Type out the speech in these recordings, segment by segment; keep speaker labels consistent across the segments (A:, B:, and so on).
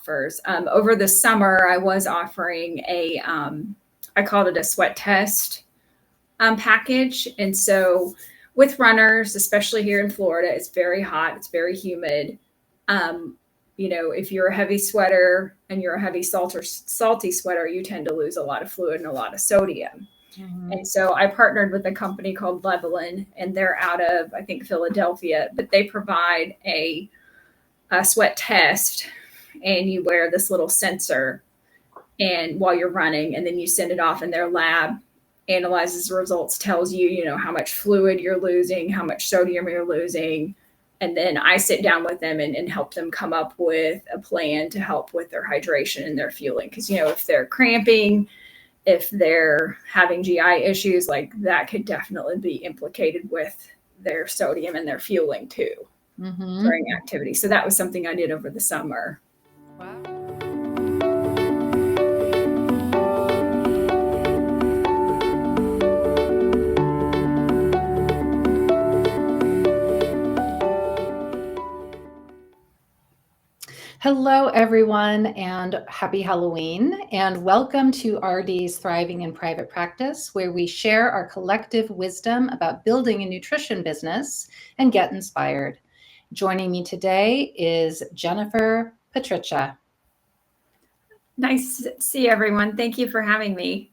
A: offers. Over the summer, I was offering I called it a sweat test package. And so with runners, especially here in Florida, it's very hot, it's very humid. If you're a heavy sweater and you're a heavy salty sweater, you tend to lose a lot of fluid and a lot of sodium. Mm-hmm. And so I partnered with a company called Levelin, and they're out of, I think, Philadelphia, but they provide a sweat test, and you wear this little sensor and while you're running, and then you send it off, and their lab analyzes the results, tells you, how much fluid you're losing, how much sodium you're losing. And then I sit down with them and help them come up with a plan to help with their hydration and their fueling. Because, if they're cramping, if they're having GI issues, like that could definitely be implicated with their sodium and their fueling too during activity. So that was something I did over the summer.
B: Wow. Hello, everyone, and happy Halloween, and welcome to RD's Thriving in Private Practice, where we share our collective wisdom about building a nutrition business and get inspired. Joining me today is Jennifer Patricca.
A: Nice to see everyone. Thank you for having me.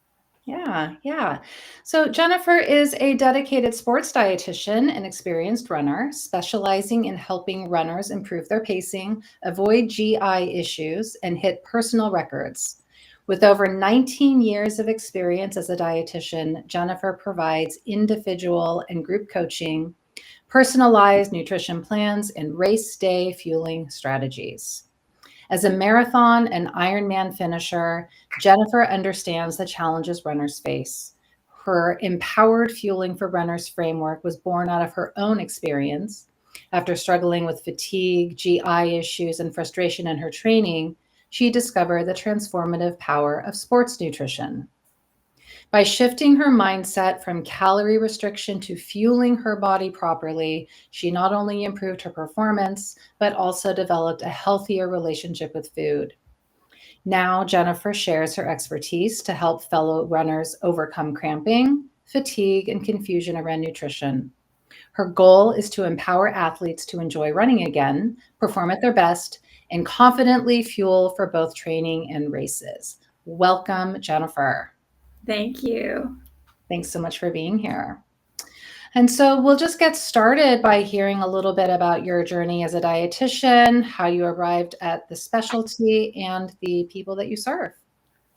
B: Yeah. So Jennifer is a dedicated sports dietitian and experienced runner, specializing in helping runners improve their pacing, avoid GI issues, and hit personal records. With over 19 years of experience as a dietitian, Jennifer provides individual and group coaching, personalized nutrition plans, and race day fueling strategies. As a marathon and Ironman finisher, Jennifer understands the challenges runners face. Her Empowered Fueling for Runners framework was born out of her own experience. After struggling with fatigue, GI issues, and frustration in her training, she discovered the transformative power of sports nutrition. By shifting her mindset from calorie restriction to fueling her body properly, she not only improved her performance, but also developed a healthier relationship with food. Now, Jennifer shares her expertise to help fellow runners overcome cramping, fatigue, and confusion around nutrition. Her goal is to empower athletes to enjoy running again, perform at their best, and confidently fuel for both training and races. Welcome, Jennifer.
A: Thank you.
B: Thanks so much for being here. And so we'll just get started by hearing a little bit about your journey as a dietitian, how you arrived at the specialty, and the people that you serve.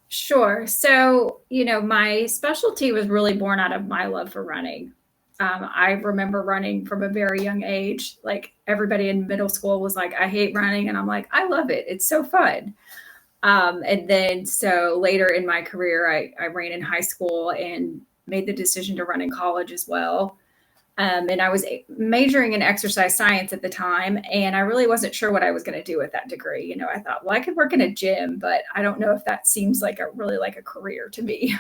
A: Sure. So, my specialty was really born out of my love for running. I remember running from a very young age. Like everybody in middle school was like, I hate running. And I'm like, I love it. It's so fun. And then so later in my career, I ran in high school and made the decision to run in college as well. And I was majoring in exercise science at the time, and I really wasn't sure what I was going to do with that degree. I thought, well, I could work in a gym, but I don't know if that seems like a career to me.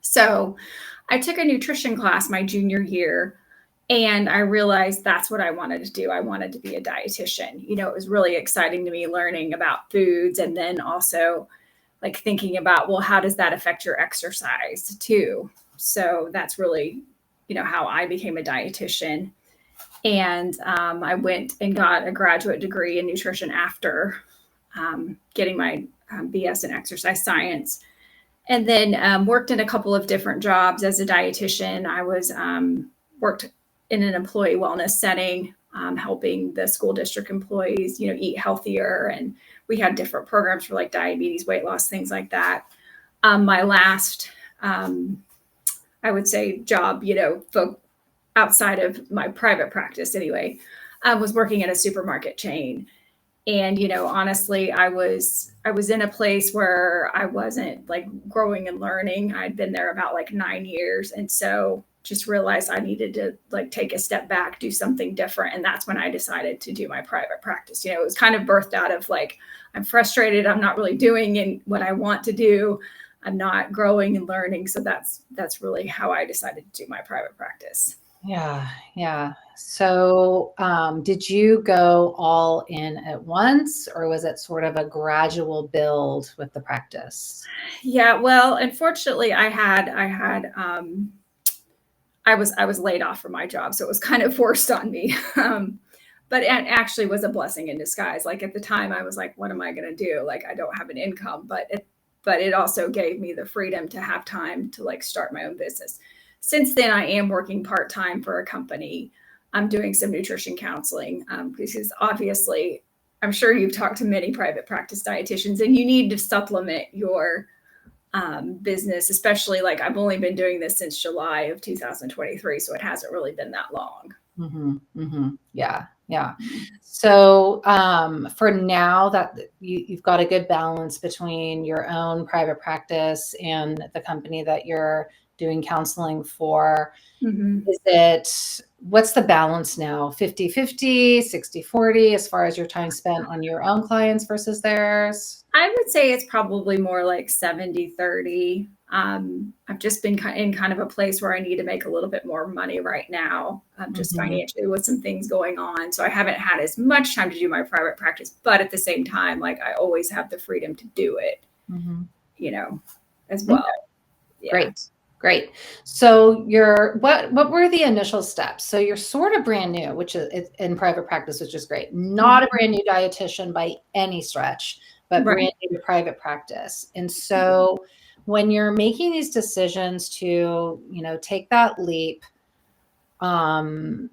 A: So I took a nutrition class my junior year, and I realized that's what I wanted to do. I wanted to be a dietitian. It was really exciting to me learning about foods, and then also like thinking about, well, how does that affect your exercise too? So that's really, how I became a dietitian. And I went and got a graduate degree in nutrition after getting my BS in exercise science. And then worked in a couple of different jobs as a dietitian. I was worked in an employee wellness setting, helping the school district employees, eat healthier. And we had different programs for like diabetes, weight loss, things like that. My last, I would say, job, outside of my private practice anyway, was working at a supermarket chain. And, honestly, I was in a place where I wasn't like growing and learning. I'd been there about like 9 years. And so just realized I needed to like take a step back, do something different. And that's when I decided to do my private practice. It was kind of birthed out of like, I'm frustrated. I'm not really doing what I want to do. I'm not growing and learning. So that's really how I decided to do my private practice.
B: Yeah. So, did you go all in at once, or was it sort of a gradual build with the practice?
A: Yeah, well, unfortunately, I was laid off from my job, so it was kind of forced on me. But it actually was a blessing in disguise. Like at the time, I was like, "What am I going to do? Like, I don't have an income." But it also gave me the freedom to have time to like start my own business. Since then, I am working part time for a company. I'm doing some nutrition counseling because obviously, I'm sure you've talked to many private practice dietitians, and you need to supplement your business, especially like I've only been doing this since July of 2023, so it hasn't really been that long.
B: Yeah, yeah. So, for now that you've got a good balance between your own private practice and the company that you're doing counseling for,
A: Mm-hmm.
B: what's the balance now? 50-50, 60-40, as far as your time spent on your own clients versus theirs?
A: I would say it's probably more like 70-30. I've just been in kind of a place where I need to make a little bit more money right now, just
B: Mhm,
A: financially with some things going on. So I haven't had as much time to do my private practice, but at the same time, like I always have the freedom to do it,
B: mhm.
A: you know, as
B: Okay,
A: well. Yeah.
B: great, great. So what were the initial steps? So you're sort of brand new, which is in private practice, which is great. Not a
A: Mhm.
B: brand new dietitian by any stretch, but
A: Right.
B: brand new to private practice. And so when you're making these decisions to, take that leap, um,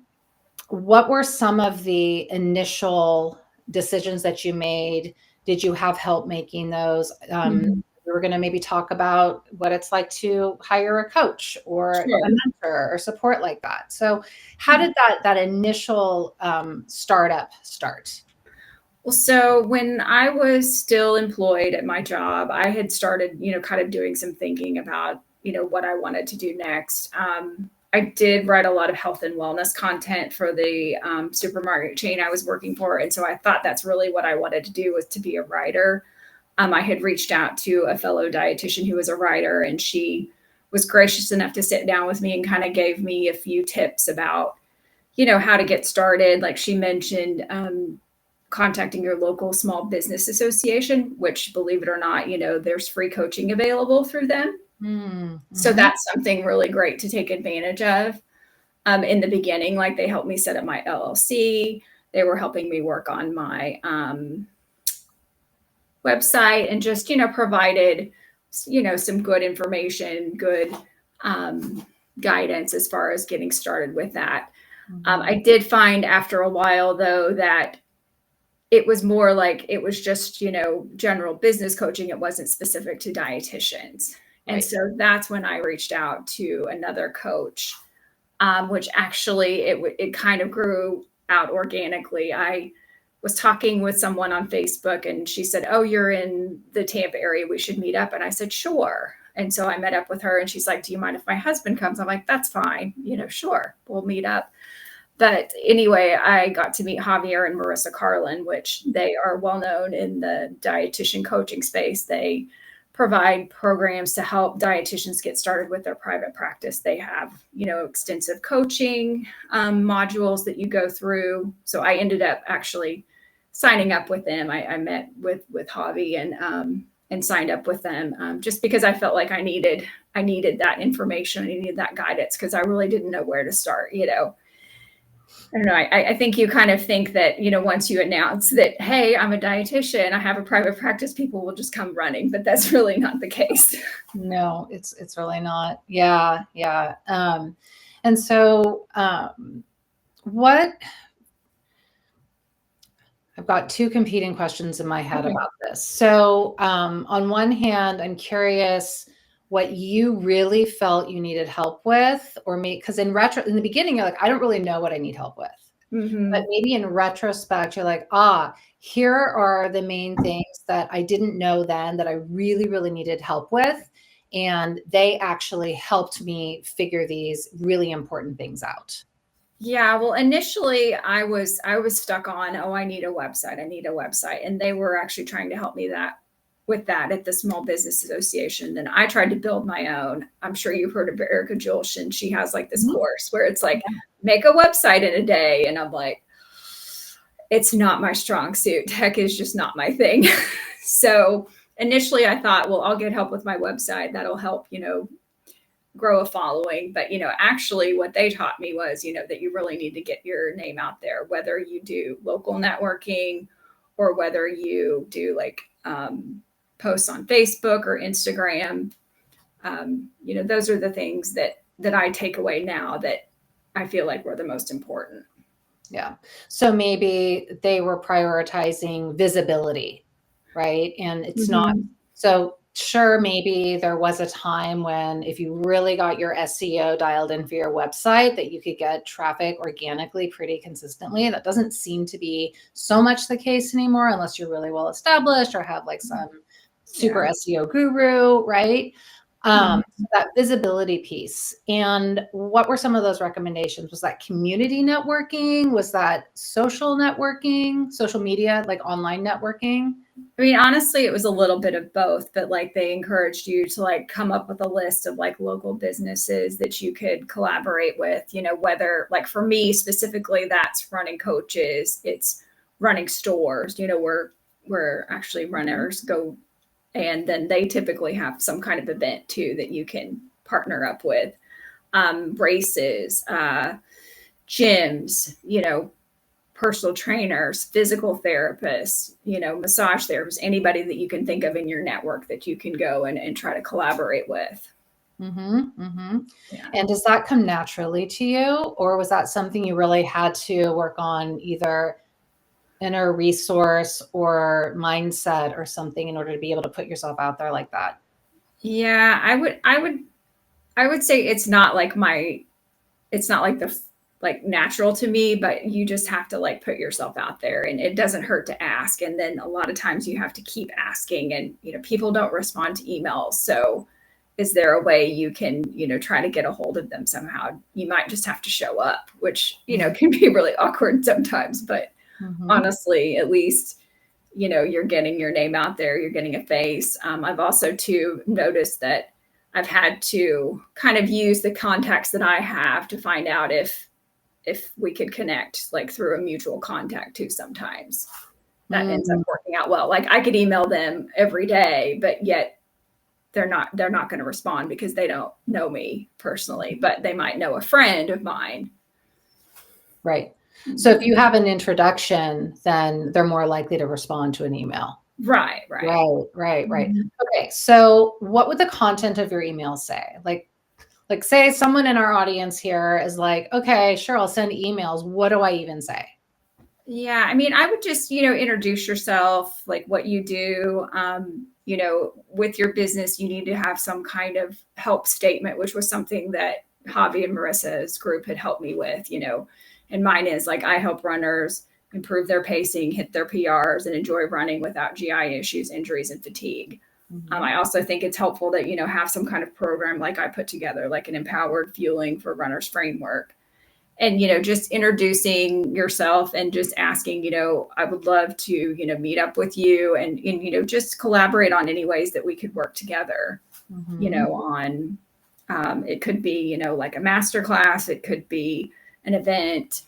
B: what were some of the initial decisions that you made? Did you have help making those?
A: Mhm.
B: We were going to maybe talk about what it's like to hire a coach or a
A: Sure.
B: mentor or support like that. So, how did that initial startup start?
A: Well, so when I was still employed at my job, I had started, kind of doing some thinking about, what I wanted to do next. I did write a lot of health and wellness content for the supermarket chain I was working for. And so I thought that's really what I wanted to do was to be a writer. I had reached out to a fellow dietitian who was a writer, and she was gracious enough to sit down with me and kind of gave me a few tips about how to get started. Like she mentioned, contacting your local small business association, which believe it or not, there's free coaching available through them. So
B: Mm-hmm.
A: that's something really great to take advantage of. In the beginning, like they helped me set up my LLC. They were helping me work on my website and just, provided, some good information, good guidance as far as getting started with that.
B: Mm-hmm.
A: I did find after a while, though, that it was more like it was just, general business coaching. It wasn't specific to dietitians. And
B: Right.
A: so that's when I reached out to another coach, which actually it kind of grew out organically. I was talking with someone on Facebook and she said, "Oh, you're in the Tampa area. We should meet up." And I said, "Sure." And so I met up with her and she's like, "Do you mind if my husband comes?" I'm like, "That's fine. Sure. We'll meet up." But anyway, I got to meet Javier and Marissa Carlin, which they are well known in the dietitian coaching space. They provide programs to help dietitians get started with their private practice. They have, extensive coaching modules that you go through. So I ended up actually signing up with them. I met with Javi and signed up with them just because I felt like I needed that information. I needed that guidance because I really didn't know where to start. I don't know. I think you kind of think that, once you announce that, hey, I'm a dietitian, I have a private practice, people will just come running, but that's really not the case.
B: No, it's really not. Yeah, yeah. And so, what I've got two competing questions in my head
A: Okay.
B: about this. So, on one hand, I'm curious what you really felt you needed help with, or me, because in the beginning, you're like, I don't really know what I need help with. But
A: Mm-hmm.
B: maybe in retrospect, you're like, here are the main things that I didn't know then that I really, really needed help with. And they actually helped me figure these really important things out.
A: Yeah, well, initially I was stuck on, oh, I need a website. I need a website. And they were actually trying to help me with that at the Small Business Association. Then I tried to build my own. I'm sure you've heard of Erica Juleshin. She has like this
B: Mhm.
A: course where it's like make a website in a day. And I'm like, it's not my strong suit. Tech is just not my thing. So initially I thought, well, I'll get help with my website. That'll help, grow a following. But, actually what they taught me was, that you really need to get your name out there, whether you do local networking or whether you do like posts on Facebook or Instagram. Those are the things that I take away now that I feel like were the most important.
B: Yeah. So maybe they were prioritizing visibility, right? And it's not, so sure, maybe there was a time when if you really got your SEO dialed in for your website, that you could get traffic organically pretty consistently. That doesn't seem to be so much the case anymore, unless you're really well established or have like some super SEO guru, right? So that visibility piece. And what were some of those recommendations? Was that community networking? Was that social networking, social media, like online networking?
A: I mean, honestly, it was a little bit of both, but like they encouraged you to like come up with a list of like local businesses that you could collaborate with, whether like for me specifically, that's running coaches, it's running stores, where actually runners go. And then they typically have some kind of event too that you can partner up with. Races, gyms, personal trainers, physical therapists, massage therapists, anybody that you can think of in your network that you can go and try to collaborate with.
B: Yeah. And does that come naturally to you, or was that something you really had to work on, either inner resource or mindset or something, in order to be able to put yourself out there like that?
A: Yeah, I would say it's not like the like natural to me, but you just have to like put yourself out there, and it doesn't hurt to ask. And then a lot of times you have to keep asking, and people don't respond to emails. So is there a way you can, try to get a hold of them somehow? You might just have to show up, which, can be really awkward sometimes, but honestly, at least, you're getting your name out there, you're getting a face. I've also too noticed that I've had to kind of use the contacts that I have to find out if we could connect, like through a mutual contact too. Sometimes that ends up working out well. Like I could email them every day, but yet they're not going to respond because they don't know me personally, but they might know a friend of mine.
B: Right. So if you have an introduction, then they're more likely to respond to an email.
A: Right.
B: Okay. So what would the content of your email say? Like say someone in our audience here is like, okay, sure, I'll send emails. What do I even say?
A: Yeah. I mean, I would just, introduce yourself, like what you do. With your business, you need to have some kind of help statement, which was something that Javi and Marissa's group had helped me with, and mine is like, I help runners improve their pacing, hit their PRs, and enjoy running without GI issues, injuries, and fatigue. I also think it's helpful to, have some kind of program like I put together, like an empowered fueling for runners framework. And, just introducing yourself and just asking, I would love to, meet up with you and, just collaborate on any ways that we could work together, on, it could be, like a masterclass, it could be an event,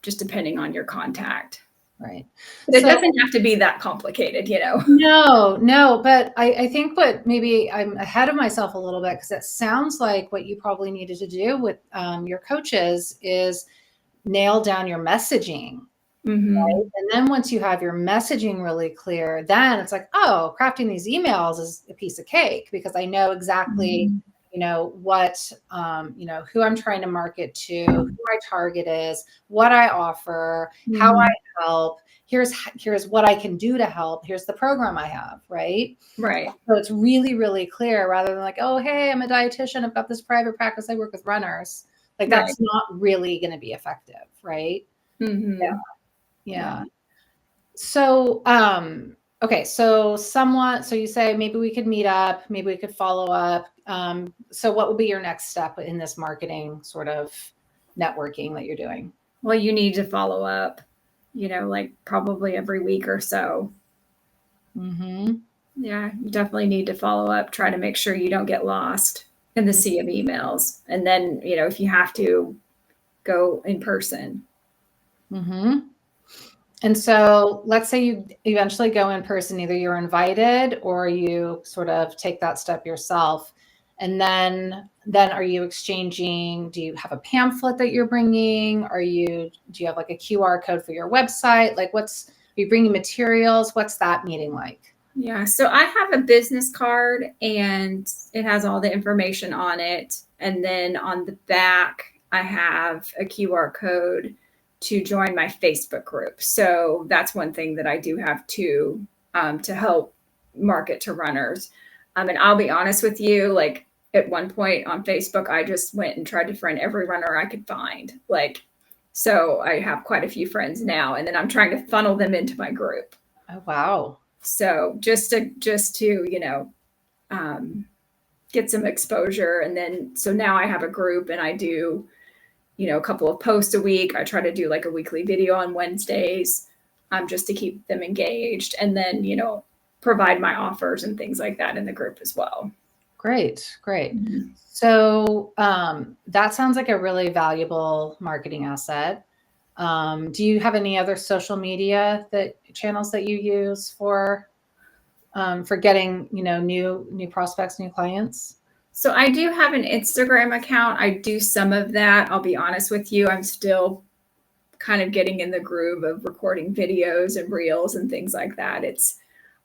A: just depending on your contact.
B: Right.
A: But it doesn't have to be that complicated,
B: No, but I think what maybe I'm ahead of myself a little bit, because it sounds like what you probably needed to do with your coaches is nail down your messaging. Right? And then once you have your messaging really clear, then it's like, oh, crafting these emails is a piece of cake, because I know exactly what, who I'm trying to market to, who my target is, what I offer, how I help. Here's what I can do to help. Here's the program I have. Right. So it's really, really clear, rather than like, oh, hey, I'm a dietitian, I've got this private practice, I work with runners. Like that's not really going to be effective. Right. Yeah. So, okay. So you say maybe we could meet up, maybe we could follow up. So what would be your next step in this marketing sort of networking that you're doing?
A: Well, you need to follow up, like probably every week or so. Yeah, you definitely need to follow up, try to make sure you don't get lost in the sea of emails. And then, if you have to go in person.
B: Mm-hmm. And so let's say you eventually go in person, either you're invited or you sort of take that step yourself. And then are you exchanging, do you have a pamphlet that you're bringing? Do you have like a QR code for your website? Like are you bringing materials? What's that meeting like?
A: Yeah, so I have a business card and it has all the information on it. And then on the back, I have a QR code to join my Facebook group. So that's one thing that I do have to help market to runners. And I'll be honest with you, like at one point on Facebook, I just went and tried to friend every runner I could find. So I have quite a few friends now, and then I'm trying to funnel them into my group.
B: Oh, wow.
A: So just to get some exposure, and then so now I have a group and I do a couple of posts a week. I try to do like a weekly video on Wednesdays, just to keep them engaged, and then provide my offers and things like that in the group as well.
B: Great.
A: Mm-hmm.
B: So that sounds like a really valuable marketing asset. Do you have any other social media channels that you use for getting new prospects, new clients?
A: So I do have an Instagram account. I do some of that. I'll be honest with you. I'm still kind of getting in the groove of recording videos and reels and things like that.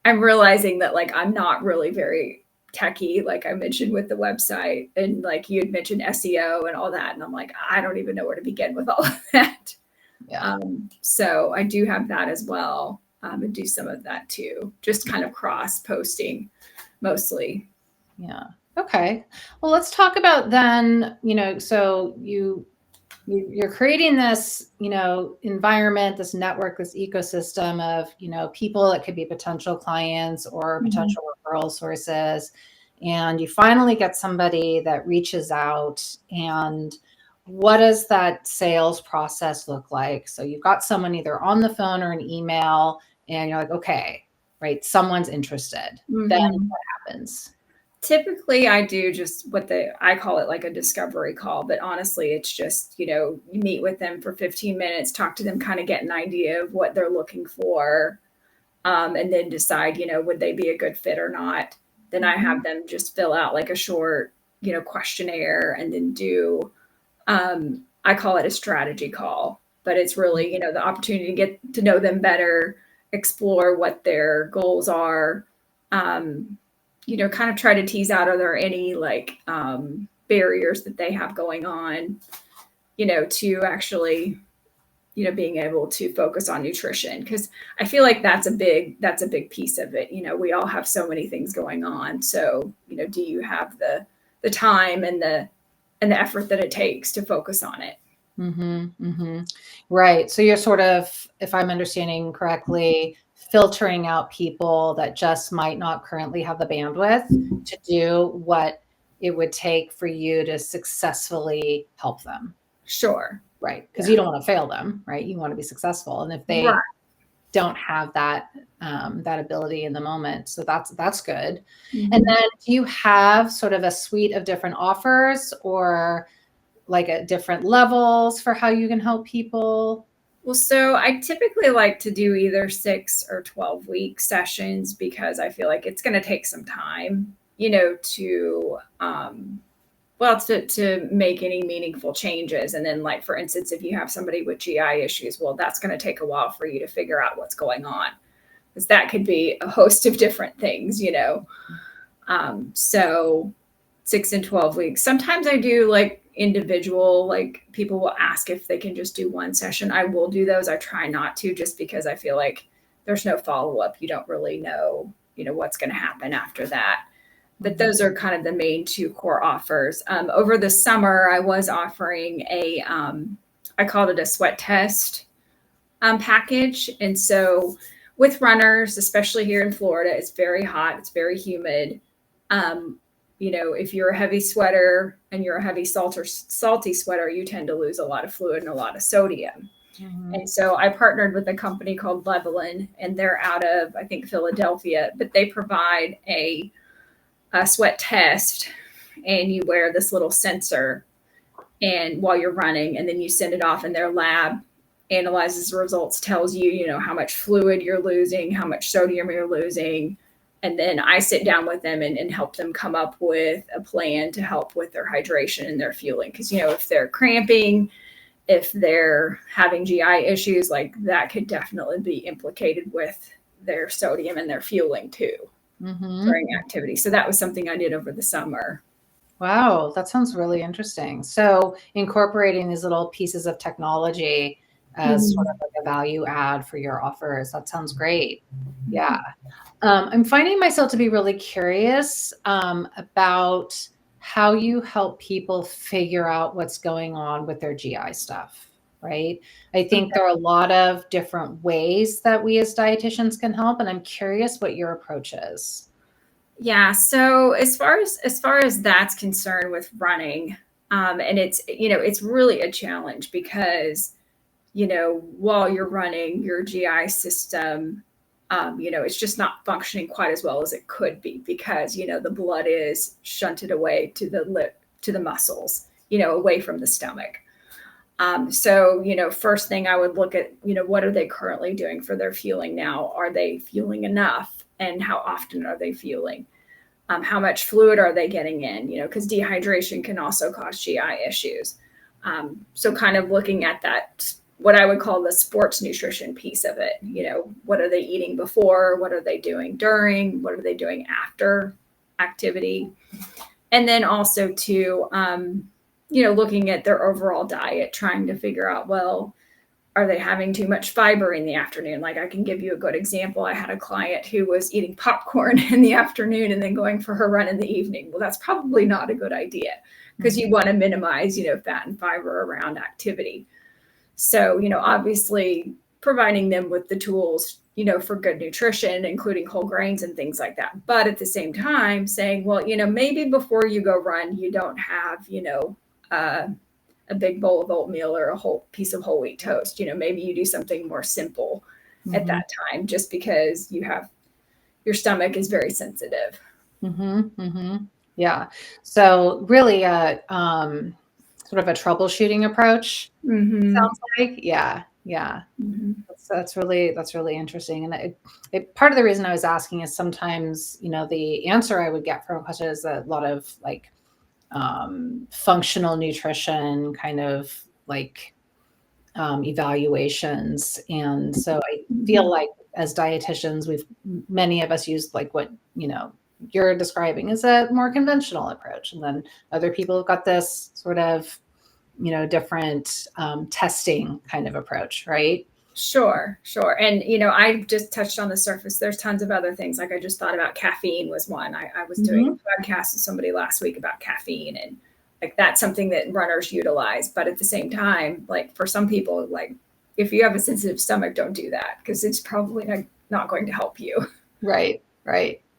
A: I'm realizing that like I'm not really very techy, like I mentioned with the website, and like you had mentioned SEO and all that. And I'm like, I don't even know where to begin with all of that.
B: Yeah.
A: So I do have that as well, and do some of that too, just kind of cross posting mostly.
B: Yeah. Okay. Well, let's talk about then, so you're creating this, environment, this network, this ecosystem of, people that could be potential clients or potential referral sources. And you finally get somebody that reaches out. And what does that sales process look like? So you've got someone either on the phone or an email, and you're like, okay, right, someone's interested.
A: Mm-hmm.
B: Then what happens?
A: Typically, I do just I call it like a discovery call, but honestly, it's just, you meet with them for 15 minutes, talk to them, kind of get an idea of what they're looking for, and then decide, would they be a good fit or not. Then I have them just fill out like a short, questionnaire, and then I call it a strategy call, but it's really, the opportunity to get to know them better, explore what their goals are, kind of try to tease out, are there any barriers that they have going on, to actually, being able to focus on nutrition. Because I feel like that's a big piece of it. We all have so many things going on. So, do you have the time and the effort that it takes to focus on it?
B: Mm-hmm, mm-hmm. Right. So you're sort of, if I'm understanding correctly, filtering out people that just might not currently have the bandwidth to do what it would take for you to successfully help them.
A: Sure.
B: Right. Because you don't want to fail them, right? You want to be successful. And if they don't have that ability in the moment, so that's good. Mm-hmm. And then do you have sort of a suite of different offers, or like at different levels for how you can help people?
A: Well, so I typically like to do either 6 or 12-week sessions, because I feel like it's going to take some time, to make any meaningful changes. And then, like, for instance, if you have somebody with GI issues, well, that's going to take a while for you to figure out what's going on, because that could be a host of different things, so 6 and 12 weeks. Sometimes I do like individual, like people will ask if they can just do one session. I will do those. I try not to, just because I feel like there's no follow-up. You don't really know, what's going to happen after that. But those are kind of the main 2 core offers. Over the summer, I was offering I called it a sweat test package. And so with runners, especially here in Florida, it's very hot, it's very humid. If you're a heavy sweater and you're a heavy salty sweater, you tend to lose a lot of fluid and a lot of sodium. Mm-hmm. And so I partnered with a company called Levelin, and they're out of, I think, Philadelphia, but they provide a sweat test, and you wear this little sensor, and while you're running, and then you send it off, and their lab analyzes the results, tells you, how much fluid you're losing, how much sodium you're losing. And then I sit down with them and help them come up with a plan to help with their hydration and their fueling. Because, if they're cramping, if they're having GI issues, like that could definitely be implicated with their sodium and their fueling too during activity. So that was something I did over the summer.
B: Wow, that sounds really interesting. So incorporating these little pieces of technology as sort of like a value add for your offers, that sounds great. Yeah. I'm finding myself to be really curious about how you help people figure out what's going on with their GI stuff, right? I think there are a lot of different ways that we as dietitians can help, and I'm curious what your approach is.
A: Yeah. So as far as that's concerned with running, and it's really a challenge because, while you're running, your GI system, it's just not functioning quite as well as it could be because, the blood is shunted away to the muscles, away from the stomach. So, first thing I would look at, what are they currently doing for their fueling now? Are they fueling enough? And how often are they fueling? How much fluid are they getting in? Because dehydration can also cause GI issues. So kind of looking at that, what I would call the sports nutrition piece of it. What are they eating before? What are they doing during? What are they doing after activity? And then also to, looking at their overall diet, trying to figure out, well, are they having too much fiber in the afternoon? Like I can give you a good example. I had a client who was eating popcorn in the afternoon and then going for her run in the evening. Well, that's probably not a good idea because you want to minimize, fat and fiber around activity. So, obviously providing them with the tools, for good nutrition, including whole grains and things like that. But at the same time saying, well, maybe before you go run, you don't have, a big bowl of oatmeal or a whole piece of whole wheat toast. Maybe you do something more simple at that time, just because your stomach is very sensitive.
B: Yeah. So really sort of a troubleshooting approach. Sounds like, yeah. That's really interesting. And part of the reason I was asking is sometimes, the answer I would get from a question is a lot of like functional nutrition kind of like evaluations. And so I feel like as dietitians, many of us use like what, you're describing as a more conventional approach. And then other people have got this sort of, different testing kind of approach, right?
A: Sure. And, I just touched on the surface. There's tons of other things. Like I just thought about caffeine was one. I was doing a podcast with somebody last week about caffeine, and like that's something that runners utilize. But at the same time, like for some people, like if you have a sensitive stomach, don't do that because it's probably not going to help you.
B: Right.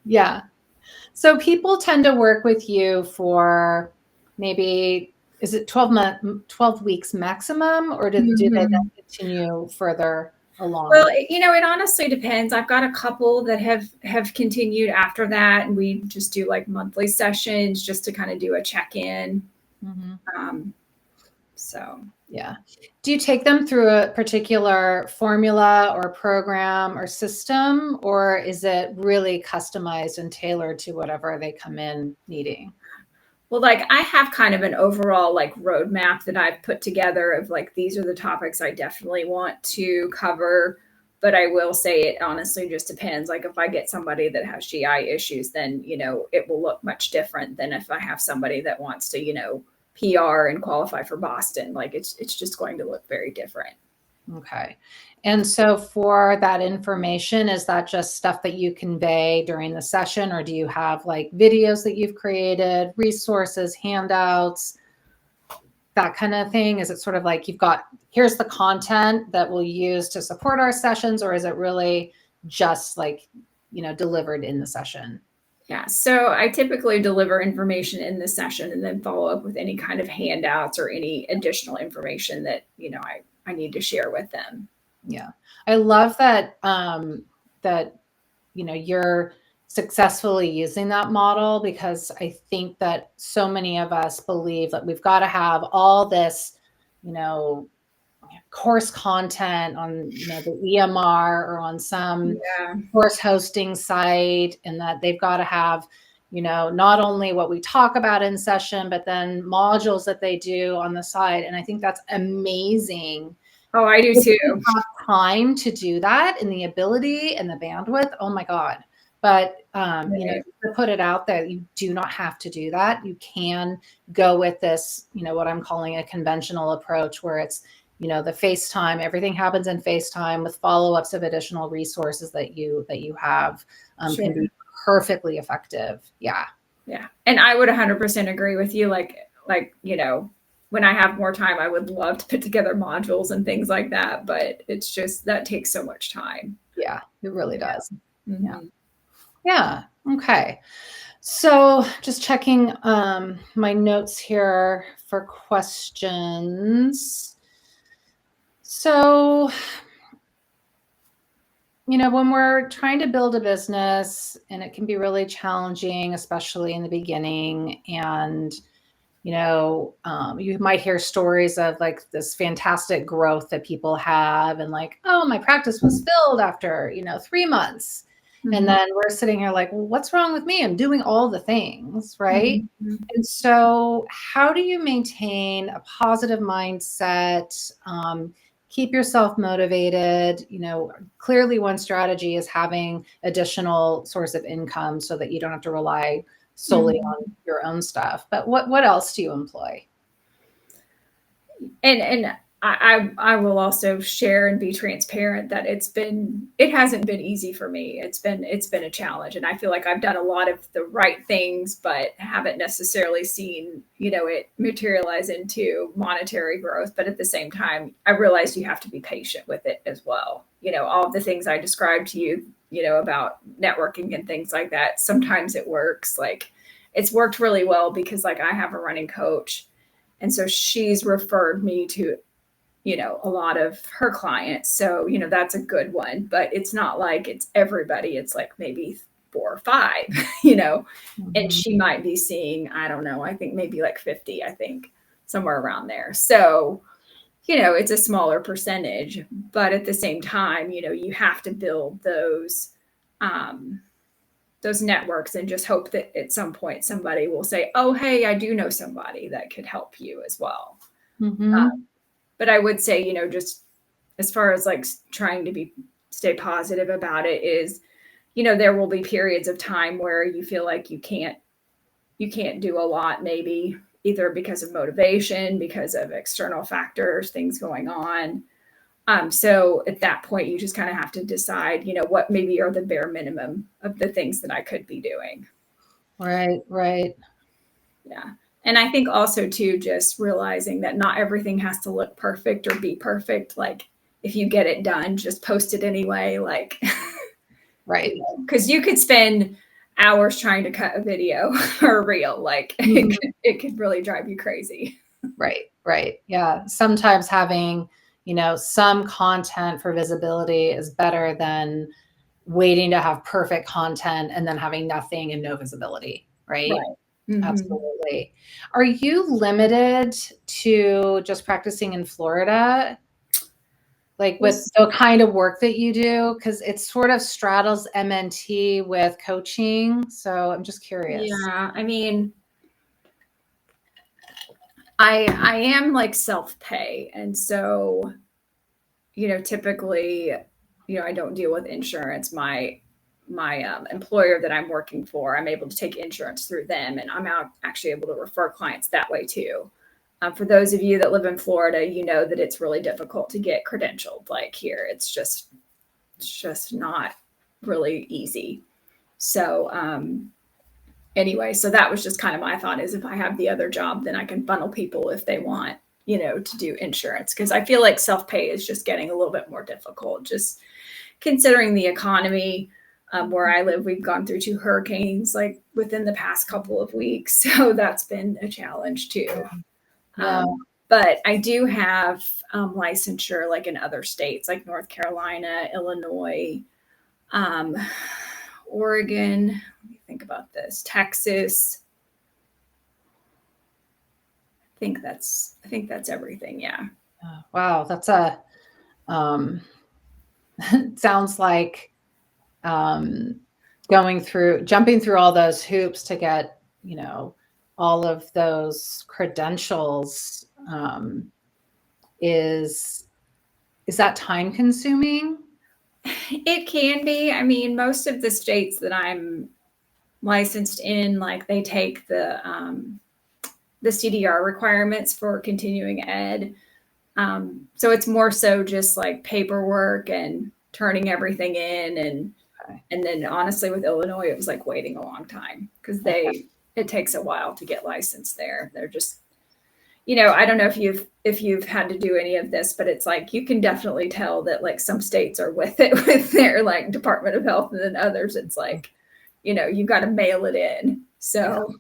B: Yeah. So people tend to work with you for maybe, is it 12 weeks maximum, or do they then continue further along?
A: Well, it honestly depends. I've got a couple that have continued after that, and we just do like monthly sessions just to kind of do a check-in. So
B: yeah. Do you take them through a particular formula or program or system, or is it really customized and tailored to whatever they come in needing?
A: Well, like I have kind of an overall like roadmap that I've put together of like, these are the topics I definitely want to cover. But I will say it honestly just depends. Like if I get somebody that has GI issues, then, it will look much different than if I have somebody that wants to, PR and qualify for Boston. Like it's just going to look very different.
B: Okay. And so for that information, is that just stuff that you convey during the session, or do you have like videos that you've created, resources, handouts, that kind of thing? Is it sort of like here's the content that we'll use to support our sessions, or is it really just like, delivered in the session?
A: Yeah. So I typically deliver information in the session and then follow up with any kind of handouts or any additional information that, I need to share with them.
B: Yeah. I love that, you're successfully using that model, because I think that so many of us believe that we've got to have all this, you know, course content on, the EMR or on some
A: Yeah.
B: course hosting site, and that they've got to have, not only what we talk about in session, but then modules that they do on the side. And I think that's amazing.
A: Oh, I do
B: If
A: too.
B: you have time to do that and the ability and the bandwidth, oh my God. But,
A: Right.
B: to put it out there, you do not have to do that. You can go with this, what I'm calling a conventional approach, where it's, the FaceTime, everything happens in FaceTime with follow-ups of additional resources that you have,
A: Sure.
B: can be perfectly effective. Yeah.
A: Yeah. And I would 100% agree with you. When I have more time, I would love to put together modules and things like that. But it's just that takes so much time.
B: Yeah, it really
A: Yeah.
B: does. Yeah.
A: Mm-hmm.
B: Yeah. Okay. So just checking my notes here for questions. So, when we're trying to build a business, and it can be really challenging, especially in the beginning, and you might hear stories of like this fantastic growth that people have, and like, oh, my practice was filled after 3 months. And
A: Mm-hmm.
B: then we're sitting here like, well, what's wrong with me? I'm doing all the things, right?
A: Mm-hmm.
B: And so how do you maintain a positive mindset, keep yourself motivated? Clearly one strategy is having additional source of income so that you don't have to rely solely
A: Mm-hmm.
B: on your own stuff. But what else do you employ?
A: And I will also share and be transparent that it hasn't been easy for me. It's been a challenge, and I feel like I've done a lot of the right things, but haven't necessarily seen it materialize into monetary growth. But at the same time, I realized you have to be patient with it as well. All of the things I described to you, about networking and things like that. Sometimes it works. Like it's worked really well because like I have a running coach, and so she's referred me to, a lot of her clients. So, that's a good one, but it's not like it's everybody. It's like maybe 4 or 5, and
B: Mhm.
A: she might be seeing, I don't know, I think maybe like 50, I think somewhere around there. So, it's a smaller percentage, but at the same time, you have to build those networks and just hope that at some point somebody will say, oh, hey, I do know somebody that could help you as well.
B: Mhm.
A: But I would say, just as far as like trying to stay positive about it is, there will be periods of time where you feel like you can't do a lot, maybe either because of motivation, because of external factors, things going on. So at that point, you just kind of have to decide, what maybe are the bare minimum of the things that I could be doing.
B: Right, right.
A: Yeah. And I think also too, just realizing that not everything has to look perfect or be perfect. Like if you get it done, just post it anyway. Like,
B: Right.
A: because you could spend hours trying to cut a video or a reel. Like
B: Mhm.
A: it could really drive you crazy.
B: Right, right. Yeah. Sometimes having, some content for visibility is better than waiting to have perfect content and then having nothing and no visibility, right?
A: Right. Mm-hmm.
B: Absolutely. Are you limited to just practicing in Florida? Like with the kind of work that you do? Because it sort of straddles MNT with coaching. So I'm just curious.
A: Yeah. I mean, I am like self-pay. And so, typically, I don't deal with insurance. My employer that I'm working for, I'm able to take insurance through them, and I'm out actually able to refer clients that way too. For those of you that live in Florida, you know that it's really difficult to get credentialed. Like here, it's just not really easy. So anyway, so that was just kind of my thought is if I have the other job, then I can funnel people if they want, to do insurance. Because I feel like self-pay is just getting a little bit more difficult, just considering the economy. Where I live, we've gone through 2 hurricanes like within the past couple of weeks. So that's been a challenge too.
B: Yeah.
A: But I do have licensure like in other states like North Carolina, Illinois, um, Oregon. Let me think about this. Texas. I think that's everything. Yeah.
B: Wow, that's sounds like jumping through all those hoops to get, all of those credentials. Is that time consuming?
A: It can be. I mean, most of the states that I'm licensed in, like they take the CDR requirements for continuing ed. So it's more so just like paperwork and turning everything in, and then honestly with Illinois, it was like waiting a long time because it takes a while to get licensed there. They're just, I don't know if you've had to do any of this, but it's like you can definitely tell that like some states are with it with their like Department of Health, and then others it's like, you've got to mail it in. So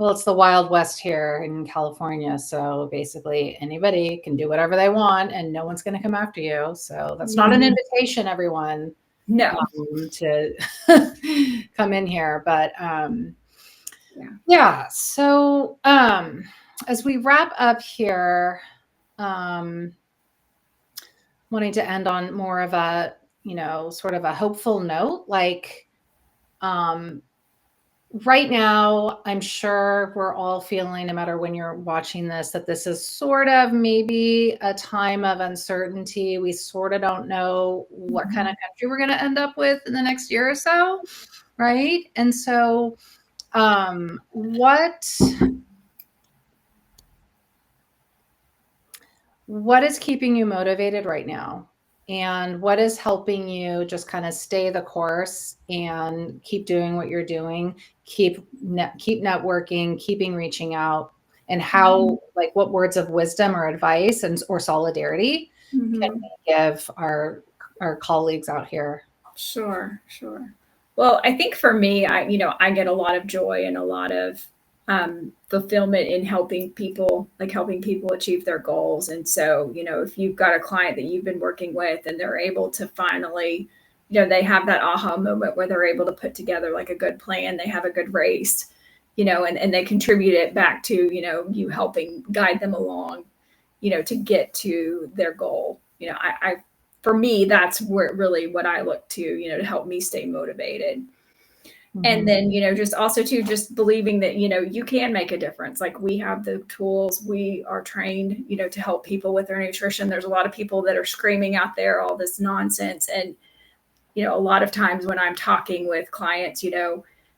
B: Well, it's the Wild West here in California. So basically, anybody can do whatever they want and no one's going to come after you. So that's not an invitation, everyone,
A: no.
B: To come in here. But yeah. So as we wrap up here, wanting to end on more of a, sort of a hopeful note, like right now, I'm sure we're all feeling, no matter when you're watching this, that this is sort of maybe a time of uncertainty. We sort of don't know what kind of country we're going to end up with in the next year or so, right? And so, what is keeping you motivated right now? And what is helping you just kind of stay the course and keep doing what you're doing, keep networking, keeping reaching out, and how, like, what words of wisdom or advice or solidarity can we give our colleagues out here?
A: Sure. Well, I think for me, I get a lot of joy and a lot of fulfillment in helping people achieve their goals. And so, if you've got a client that you've been working with and they're able to finally, they have that aha moment where they're able to put together like a good plan, they have a good race, and they contribute it back to, you helping guide them along, to get to their goal. For me, that's where really what I look to help me stay motivated. And then, just also too, just believing that, you can make a difference. Like we have the tools, we are trained, to help people with their nutrition. There's a lot of people that are screaming out there all this nonsense. And, a lot of times when I'm talking with clients,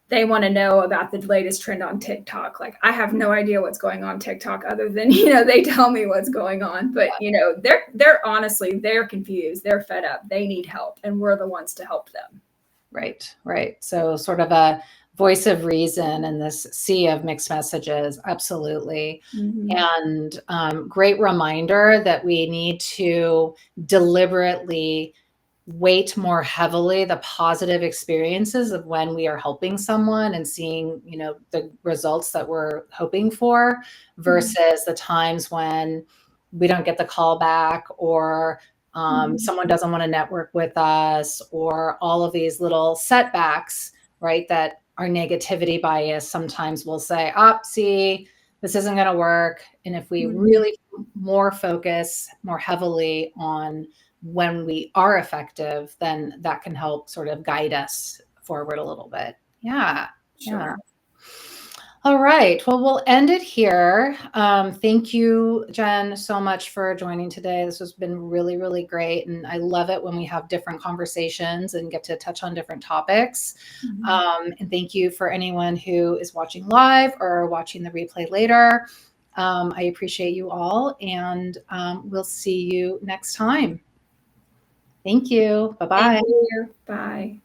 A: they want to know about the latest trend on TikTok. Like I have no idea what's going on TikTok other than, they tell me what's going on, but they're honestly, they're confused. They're fed up. They need help. And we're the ones to help them.
B: Right. So sort of a voice of reason in this sea of mixed messages. Absolutely. And great reminder that we need to deliberately weight more heavily the positive experiences of when we are helping someone and seeing, the results that we're hoping for versus the times when we don't get the call back or someone doesn't want to network with us or all of these little setbacks, right? That our negativity bias sometimes will say, see, this isn't going to work. And if we really focus more heavily on when we are effective, then that can help sort of guide us forward a little bit. Yeah. All right. Well, we'll end it here. Thank you, Jen, so much for joining today. This has been really, really great. And I love it when we have different conversations and get to touch on different topics. And thank you for anyone who is watching live or watching the replay later. I appreciate you all, and we'll see you next time. Thank you. Bye-bye.
A: Thank you. Bye.